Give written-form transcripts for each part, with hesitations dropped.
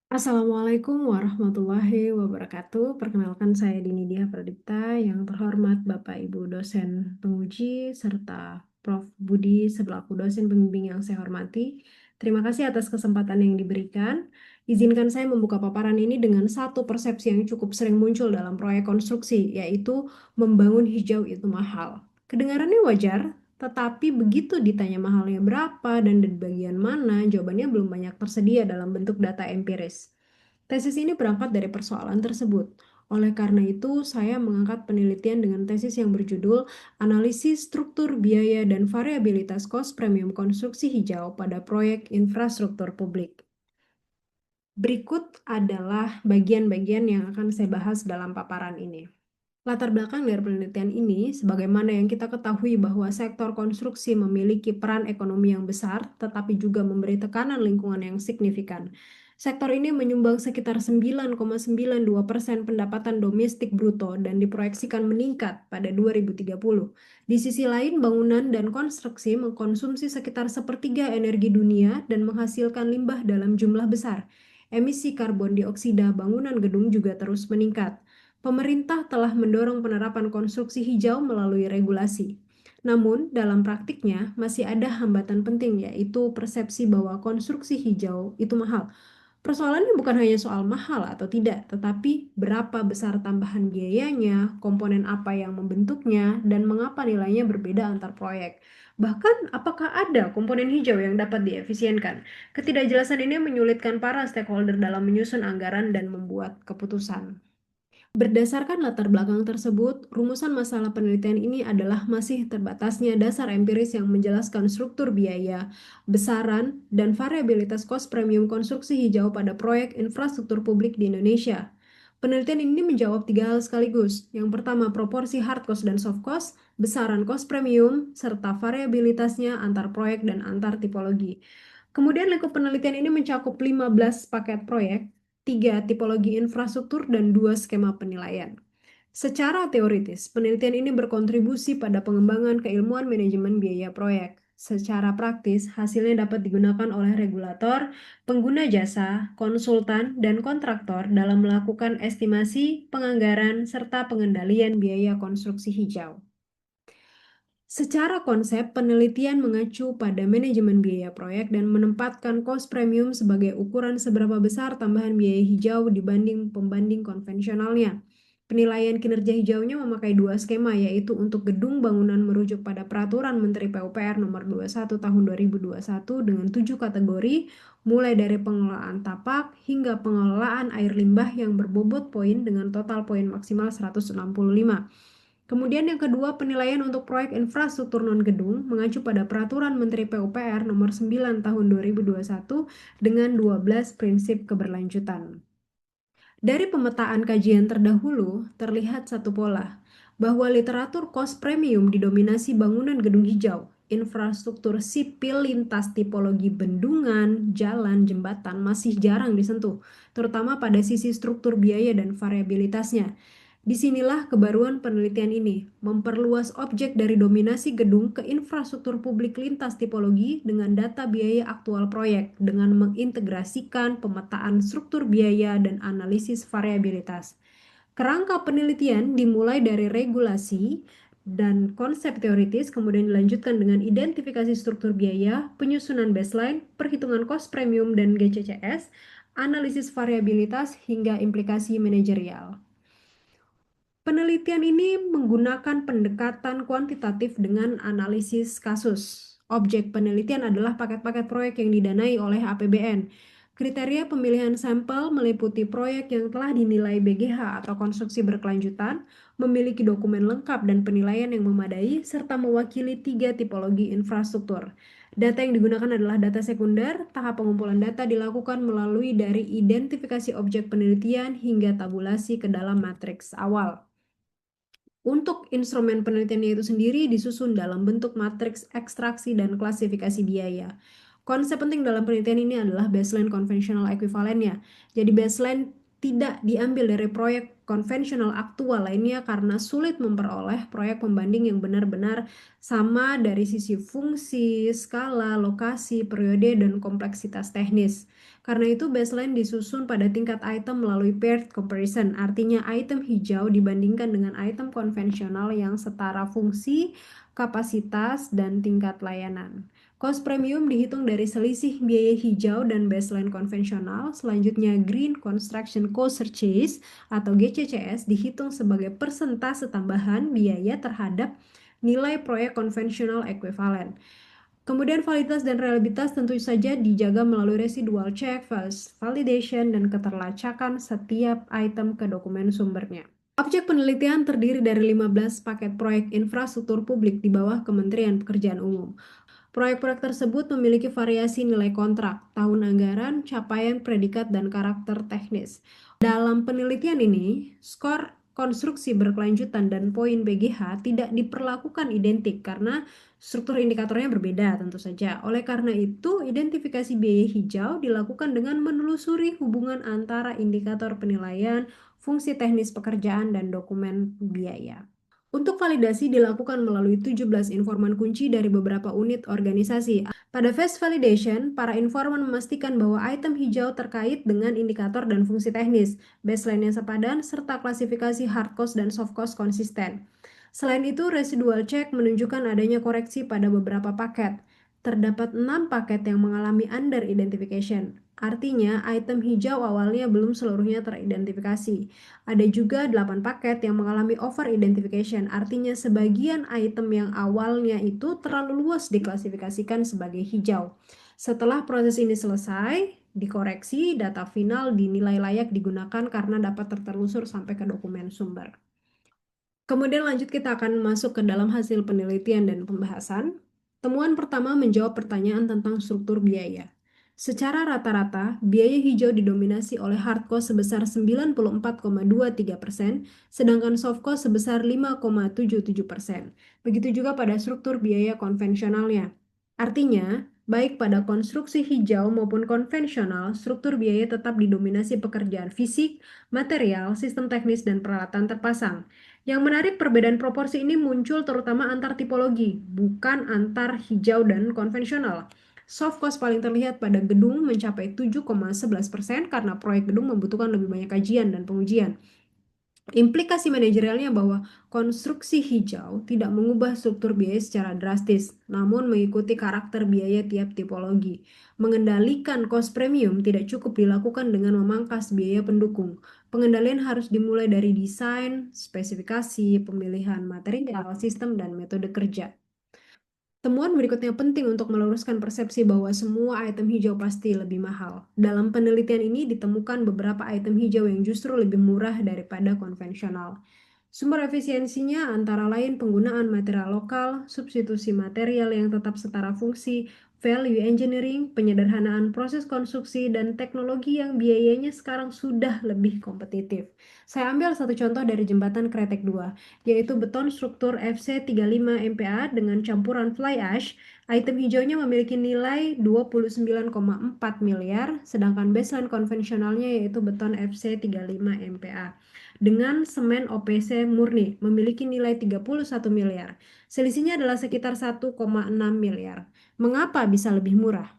Assalamualaikum warahmatullahi wabarakatuh. Perkenalkan saya Dini Dia Pradipta, yang terhormat Bapak Ibu dosen penguji serta Prof. Budi selaku dosen pembimbing yang saya hormati. Terima kasih atas kesempatan yang diberikan. Izinkan saya membuka paparan ini dengan satu persepsi yang cukup sering muncul dalam proyek konstruksi, yaitu membangun hijau itu mahal. Kedengarannya wajar, tetapi begitu ditanya mahalnya berapa dan di bagian mana, jawabannya belum banyak tersedia dalam bentuk data empiris. Tesis ini berangkat dari persoalan tersebut. Oleh karena itu, saya mengangkat penelitian dengan tesis yang berjudul Analisis Struktur Biaya dan Variabilitas Kos Premium Konstruksi Hijau pada Proyek Infrastruktur Publik. Berikut adalah bagian-bagian yang akan saya bahas dalam paparan ini. Latar belakang dari penelitian ini, sebagaimana yang kita ketahui bahwa sektor konstruksi memiliki peran ekonomi yang besar, tetapi juga memberi tekanan lingkungan yang signifikan. Sektor ini menyumbang sekitar 9,92% pendapatan domestik bruto dan diproyeksikan meningkat pada 2030. Di sisi lain, bangunan dan konstruksi mengkonsumsi sekitar sepertiga energi dunia dan menghasilkan limbah dalam jumlah besar. Emisi karbon dioksida bangunan gedung juga terus meningkat. Pemerintah telah mendorong penerapan konstruksi hijau melalui regulasi. Namun, dalam praktiknya masih ada hambatan penting, yaitu persepsi bahwa konstruksi hijau itu mahal. Persoalannya bukan hanya soal mahal atau tidak, tetapi berapa besar tambahan biayanya, komponen apa yang membentuknya, dan mengapa nilainya berbeda antar proyek. Bahkan, apakah ada komponen hijau yang dapat diefisienkan? Ketidakjelasan ini menyulitkan para stakeholder dalam menyusun anggaran dan membuat keputusan. Berdasarkan latar belakang tersebut, rumusan masalah penelitian ini adalah masih terbatasnya dasar empiris yang menjelaskan struktur biaya, besaran, dan variabilitas kos premium konstruksi hijau pada proyek infrastruktur publik di Indonesia. Penelitian ini menjawab tiga hal sekaligus. Yang pertama, proporsi hard cost dan soft cost, besaran kos premium, serta variabilitasnya antar proyek dan antar tipologi. Kemudian lingkup penelitian ini mencakup 15 paket proyek, 3 tipologi infrastruktur, dan 2 skema penilaian. Secara teoritis, penelitian ini berkontribusi pada pengembangan keilmuan manajemen biaya proyek. Secara praktis, hasilnya dapat digunakan oleh regulator, pengguna jasa, konsultan, dan kontraktor dalam melakukan estimasi, penganggaran, serta pengendalian biaya konstruksi hijau. Secara konsep, penelitian mengacu pada manajemen biaya proyek dan menempatkan cost premium sebagai ukuran seberapa besar tambahan biaya hijau dibanding pembanding konvensionalnya. Penilaian kinerja hijaunya memakai 2 skema, yaitu untuk gedung bangunan merujuk pada Peraturan Menteri PUPR Nomor 21 Tahun 2021 dengan 7 kategori, mulai dari pengelolaan tapak hingga pengelolaan air limbah yang berbobot poin dengan total poin maksimal 165. Kemudian yang kedua, penilaian untuk proyek infrastruktur non-gedung mengacu pada Peraturan Menteri PUPR Nomor 9 Tahun 2021 dengan 12 prinsip keberlanjutan. Dari pemetaan kajian terdahulu, terlihat satu pola, bahwa literatur cost premium didominasi bangunan gedung hijau, infrastruktur sipil lintas tipologi bendungan, jalan, jembatan masih jarang disentuh, terutama pada sisi struktur biaya dan variabilitasnya. Disinilah kebaruan penelitian ini, memperluas objek dari dominasi gedung ke infrastruktur publik lintas tipologi dengan data biaya aktual proyek, dengan mengintegrasikan pemetaan struktur biaya dan analisis variabilitas. Kerangka penelitian dimulai dari regulasi dan konsep teoritis, kemudian dilanjutkan dengan identifikasi struktur biaya, penyusunan baseline, perhitungan cost premium dan GCCS, analisis variabilitas, hingga implikasi manajerial. Penelitian ini menggunakan pendekatan kuantitatif dengan analisis kasus. Objek penelitian adalah paket-paket proyek yang didanai oleh APBN. Kriteria pemilihan sampel meliputi proyek yang telah dinilai BGH atau konstruksi berkelanjutan, memiliki dokumen lengkap dan penilaian yang memadai, serta mewakili 3 tipologi infrastruktur. Data yang digunakan adalah data sekunder. Tahap pengumpulan data dilakukan melalui dari identifikasi objek penelitian hingga tabulasi ke dalam matriks awal. Untuk instrumen penelitiannya itu sendiri disusun dalam bentuk matriks ekstraksi dan klasifikasi biaya. Konsep penting dalam penelitian ini adalah baseline konvensional ekuivalennya. Jadi baseline tidak diambil dari proyek konvensional aktual lainnya karena sulit memperoleh proyek pembanding yang benar-benar sama dari sisi fungsi, skala, lokasi, periode, dan kompleksitas teknis. Karena itu baseline disusun pada tingkat item melalui paired comparison, artinya item hijau dibandingkan dengan item konvensional yang setara fungsi, kapasitas, dan tingkat layanan. Cost premium dihitung dari selisih biaya hijau dan baseline konvensional. Selanjutnya, Green Construction Cost Purchase atau GCCS dihitung sebagai persentase tambahan biaya terhadap nilai proyek konvensional ekuivalen. Kemudian validitas dan reliabilitas tentu saja dijaga melalui residual check, validation, dan keterlacakan setiap item ke dokumen sumbernya. Objek penelitian terdiri dari 15 paket proyek infrastruktur publik di bawah Kementerian Pekerjaan Umum. Proyek-proyek tersebut memiliki variasi nilai kontrak, tahun anggaran, capaian predikat, dan karakter teknis. Dalam penelitian ini, skor konstruksi berkelanjutan dan poin BGH tidak diperlakukan identik karena struktur indikatornya berbeda tentu saja. Oleh karena itu, identifikasi biaya hijau dilakukan dengan menelusuri hubungan antara indikator penilaian, fungsi teknis pekerjaan, dan dokumen biaya. Untuk validasi dilakukan melalui 17 informan kunci dari beberapa unit organisasi. Pada phase validation, para informan memastikan bahwa item hijau terkait dengan indikator dan fungsi teknis, baseline yang sepadan, serta klasifikasi hard cost dan soft cost konsisten. Selain itu, residual check menunjukkan adanya koreksi pada beberapa paket. Terdapat 6 paket yang mengalami under identification. Artinya, item hijau awalnya belum seluruhnya teridentifikasi. Ada juga 8 paket yang mengalami over identification, artinya sebagian item yang awalnya itu terlalu luas diklasifikasikan sebagai hijau. Setelah proses ini selesai, dikoreksi, data final dinilai layak digunakan karena dapat tertelusur sampai ke dokumen sumber. Kemudian lanjut kita akan masuk ke dalam hasil penelitian dan pembahasan. Temuan pertama menjawab pertanyaan tentang struktur biaya. Secara rata-rata, biaya hijau didominasi oleh hard cost sebesar 94,23%, sedangkan soft cost sebesar 5,77%. Begitu juga pada struktur biaya konvensionalnya. Artinya, baik pada konstruksi hijau maupun konvensional, struktur biaya tetap didominasi pekerjaan fisik, material, sistem teknis, dan peralatan terpasang. Yang menarik, perbedaan proporsi ini muncul terutama antar tipologi, bukan antar hijau dan konvensional. Soft cost paling terlihat pada gedung mencapai 7,11% karena proyek gedung membutuhkan lebih banyak kajian dan pengujian. Implikasi manajerialnya bahwa konstruksi hijau tidak mengubah struktur biaya secara drastis, namun mengikuti karakter biaya tiap tipologi. Mengendalikan cost premium tidak cukup dilakukan dengan memangkas biaya pendukung. Pengendalian harus dimulai dari desain, spesifikasi, pemilihan material, sistem, dan metode kerja. Temuan berikutnya penting untuk meluruskan persepsi bahwa semua item hijau pasti lebih mahal. Dalam penelitian ini ditemukan beberapa item hijau yang justru lebih murah daripada konvensional. Sumber efisiensinya antara lain penggunaan material lokal, substitusi material yang tetap setara fungsi, value engineering, penyederhanaan proses konstruksi, dan teknologi yang biayanya sekarang sudah lebih kompetitif. Saya ambil satu contoh dari jembatan Kretek 2, yaitu beton struktur FC35 MPa dengan campuran fly ash. Item hijaunya memiliki nilai 29,4 miliar, sedangkan baseline konvensionalnya yaitu beton FC35 MPa dengan semen OPC murni memiliki nilai 31 miliar. Selisihnya adalah sekitar 1,6 miliar. Mengapa bisa lebih murah?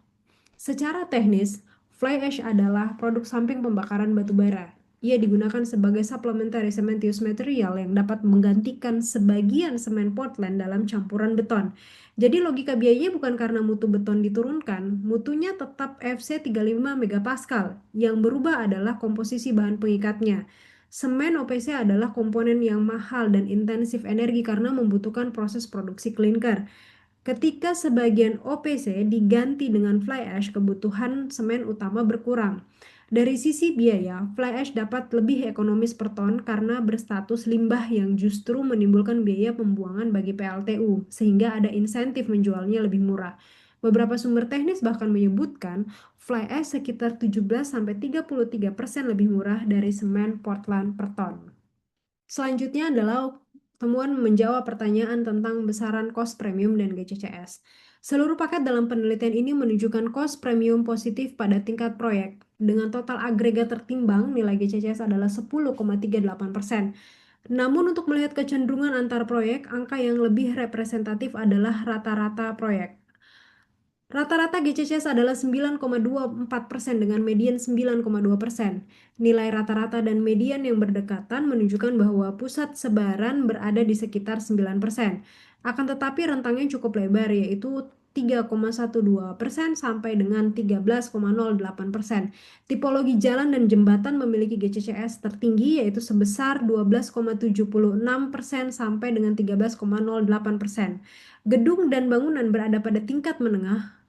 Secara teknis, fly ash adalah produk samping pembakaran batu bara. Ia digunakan sebagai supplementary cementitious material yang dapat menggantikan sebagian semen Portland dalam campuran beton. Jadi logika biayanya bukan karena mutu beton diturunkan, mutunya tetap FC35 megapascal. Yang berubah adalah komposisi bahan pengikatnya. Semen OPC adalah komponen yang mahal dan intensif energi karena membutuhkan proses produksi klinker. Ketika sebagian OPC diganti dengan fly ash, kebutuhan semen utama berkurang. Dari sisi biaya, fly ash dapat lebih ekonomis per ton karena berstatus limbah yang justru menimbulkan biaya pembuangan bagi PLTU, sehingga ada insentif menjualnya lebih murah. Beberapa sumber teknis bahkan menyebutkan fly ash sekitar 17-33% lebih murah dari semen Portland per ton. Selanjutnya adalah temuan menjawab pertanyaan tentang besaran cost premium dan GCCS. Seluruh paket dalam penelitian ini menunjukkan cost premium positif pada tingkat proyek. Dengan total agregat tertimbang, nilai GCCS adalah 10,38%. Namun untuk melihat kecenderungan antar proyek, angka yang lebih representatif adalah rata-rata proyek. Rata-rata GCCS adalah 9,24% dengan median 9,2%. Nilai rata-rata dan median yang berdekatan menunjukkan bahwa pusat sebaran berada di sekitar 9%. Akan tetapi rentangnya cukup lebar, yaitu 3,12% sampai dengan 13,08%. Tipologi jalan dan jembatan memiliki GCCS tertinggi, yaitu sebesar 12,76% sampai dengan 13,08%. Gedung dan bangunan berada pada tingkat menengah.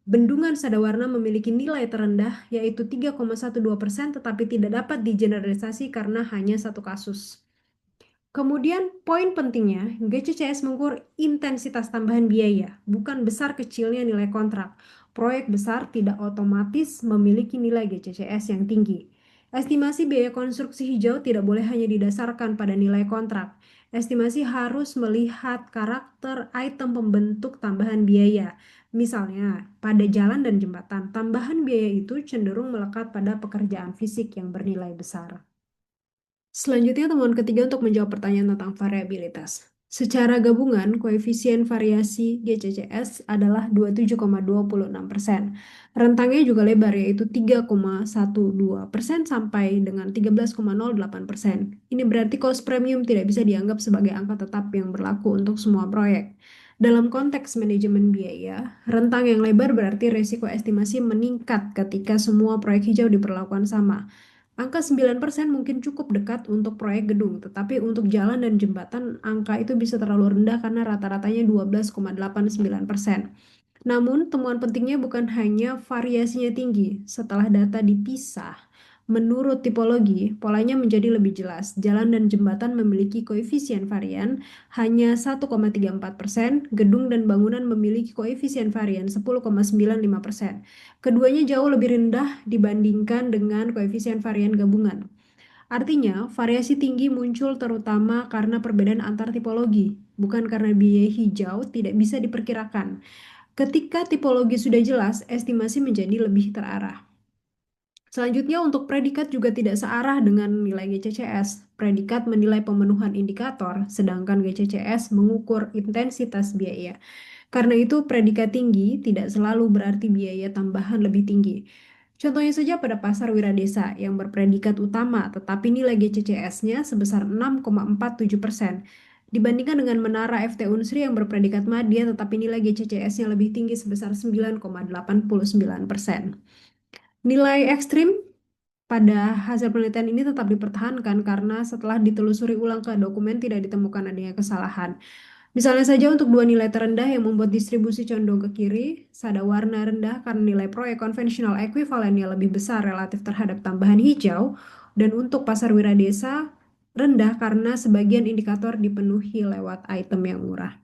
Bendungan Sadawarna memiliki nilai terendah, yaitu 3,12%, tetapi tidak dapat digeneralisasi karena hanya satu kasus. Kemudian, poin pentingnya, GCCS mengukur intensitas tambahan biaya, bukan besar kecilnya nilai kontrak. Proyek besar tidak otomatis memiliki nilai GCCS yang tinggi. Estimasi biaya konstruksi hijau tidak boleh hanya didasarkan pada nilai kontrak. Estimasi harus melihat karakter item pembentuk tambahan biaya. Misalnya, pada jalan dan jembatan, tambahan biaya itu cenderung melekat pada pekerjaan fisik yang bernilai besar. Selanjutnya, temuan ketiga untuk menjawab pertanyaan tentang variabilitas. Secara gabungan, koefisien variasi GCCS adalah 27,26%. Rentangnya juga lebar, yaitu 3,12% sampai dengan 13,08%. Ini berarti cost premium tidak bisa dianggap sebagai angka tetap yang berlaku untuk semua proyek. Dalam konteks manajemen biaya, rentang yang lebar berarti resiko estimasi meningkat ketika semua proyek hijau diperlakukan sama. Angka 9% mungkin cukup dekat untuk proyek gedung, tetapi untuk jalan dan jembatan, angka itu bisa terlalu rendah karena rata-ratanya 12,89%. Namun, temuan pentingnya bukan hanya variasinya tinggi. Setelah data dipisah, menurut tipologi, polanya menjadi lebih jelas. Jalan dan jembatan memiliki koefisien varian hanya 1,34%, gedung dan bangunan memiliki koefisien varian 10,95%. Keduanya jauh lebih rendah dibandingkan dengan koefisien varian gabungan. Artinya, variasi tinggi muncul terutama karena perbedaan antar tipologi, bukan karena biaya hijau tidak bisa diperkirakan. Ketika tipologi sudah jelas, estimasi menjadi lebih terarah. Selanjutnya, untuk predikat juga tidak searah dengan nilai GCCS. Predikat menilai pemenuhan indikator, sedangkan GCCS mengukur intensitas biaya. Karena itu, predikat tinggi tidak selalu berarti biaya tambahan lebih tinggi. Contohnya saja pada pasar Wiradesa yang berpredikat utama, tetapi nilai GCCS-nya sebesar 6,47%. Dibandingkan dengan Menara FT Unsri yang berpredikat madya, tetapi nilai GCCS-nya lebih tinggi sebesar 9,89%. Nilai ekstrim pada hasil penelitian ini tetap dipertahankan karena setelah ditelusuri ulang ke dokumen tidak ditemukan adanya kesalahan. Misalnya saja untuk dua nilai terendah yang membuat distribusi condong ke kiri, Sadawarna rendah karena nilai proyek konvensional ekuivalennya lebih besar relatif terhadap tambahan hijau, dan untuk Pasar Wiradesa rendah karena sebagian indikator dipenuhi lewat item yang murah.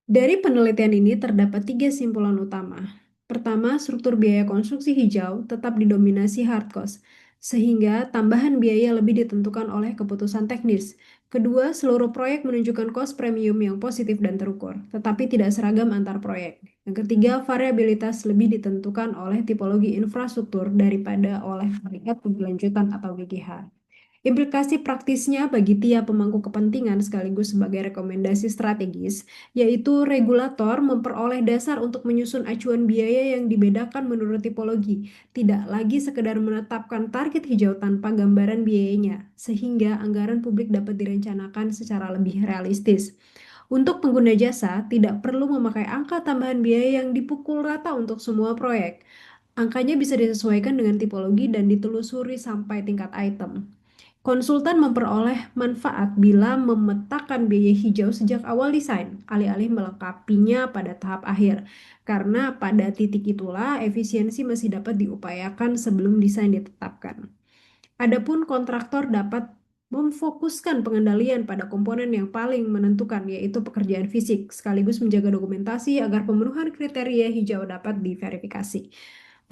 Dari penelitian ini terdapat tiga simpulan utama. Pertama, struktur biaya konstruksi hijau tetap didominasi hard cost, sehingga tambahan biaya lebih ditentukan oleh keputusan teknis. Kedua, seluruh proyek menunjukkan cost premium yang positif dan terukur, tetapi tidak seragam antar proyek. Yang ketiga, variabilitas lebih ditentukan oleh tipologi infrastruktur daripada oleh peringkat keberlanjutan atau GGH. Implikasi praktisnya bagi tiap pemangku kepentingan sekaligus sebagai rekomendasi strategis, yaitu regulator memperoleh dasar untuk menyusun acuan biaya yang dibedakan menurut tipologi, tidak lagi sekedar menetapkan target hijau tanpa gambaran biayanya, sehingga anggaran publik dapat direncanakan secara lebih realistis. Untuk pengguna jasa, tidak perlu memakai angka tambahan biaya yang dipukul rata untuk semua proyek. Angkanya bisa disesuaikan dengan tipologi dan ditelusuri sampai tingkat item. Konsultan memperoleh manfaat bila memetakan biaya hijau sejak awal desain, alih-alih melengkapinya pada tahap akhir. Karena pada titik itulah efisiensi masih dapat diupayakan sebelum desain ditetapkan. Adapun kontraktor dapat memfokuskan pengendalian pada komponen yang paling menentukan, yaitu pekerjaan fisik, sekaligus menjaga dokumentasi agar pemenuhan kriteria hijau dapat diverifikasi.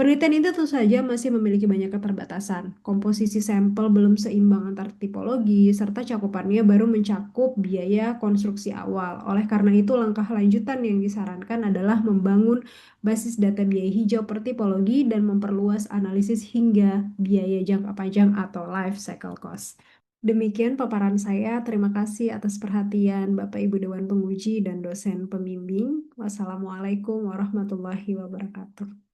Penelitian itu tentu saja masih memiliki banyak keterbatasan. Komposisi sampel belum seimbang antar tipologi, serta cakupannya baru mencakup biaya konstruksi awal. Oleh karena itu, langkah lanjutan yang disarankan adalah membangun basis data biaya hijau per tipologi dan memperluas analisis hingga biaya jangka panjang atau life cycle cost. Demikian paparan saya. Terima kasih atas perhatian Bapak Ibu Dewan Penguji dan dosen pembimbing. Wassalamualaikum warahmatullahi wabarakatuh.